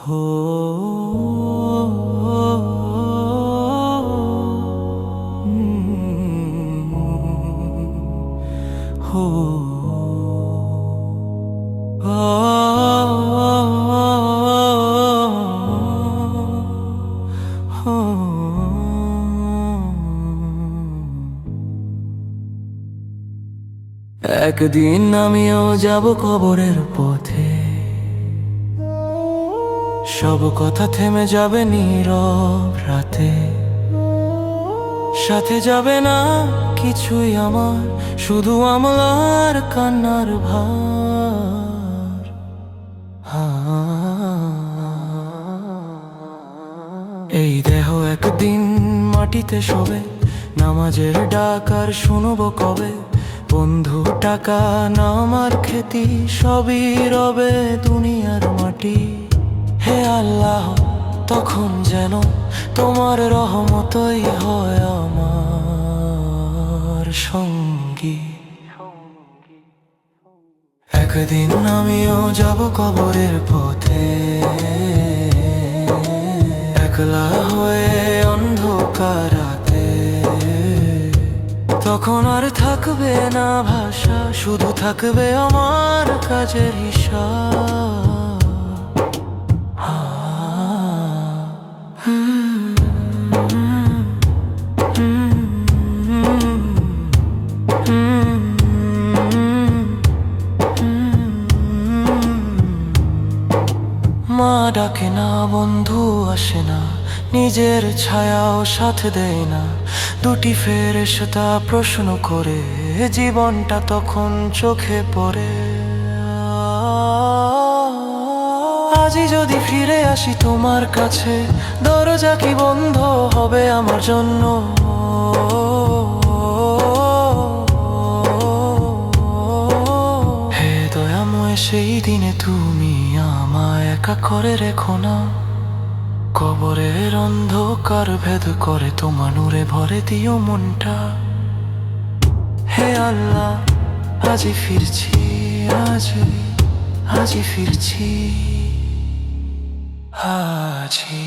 হো হো একদিন আমিও যাব কবরের পথে, সব কথা থেমে যাবে নীরব রাতে। সাথে যাবে না কিছুই আমার, শুধু আমলার কান্নার ভার। এই দেহ একদিন মাটিতে শোবে, নামাজের ডাক আর শুনবো কবে? বন্ধু টাকা নামার খ্যাতি সবই রবে দুনিয়ার মাটি। হে আল্লাহ, তখন যেন তোমার রহমতই হয় আমার সঙ্গী। একদিন আমিও যাব কবরের পথে, একলা হয়ে অন্ধকার রাতে। তখন আর থাকবে না ভাষা, শুধু থাকবে আমার কাজের হিসাব। মা ডাকে না, বন্ধু আসে না, নিজের ছায়াও সাথে দেয় না। দুটি ফেরেশতা প্রশ্ন করে, জীবনটা তখন চোখে পড়ে। আজই যদি ফিরে আসি তোমার কাছে, দরজা কি বন্ধ হবে আমার জন্য? হে দয়াময়, সেই দিনে তুমি আমায় একা করে রেখো না। কবরের অন্ধকার ভেদ করে তোমার নূরে ভরে দিও মনটা। হে আল্লাহ, আজই ফিরছি, আজই ফিরছি, আজই।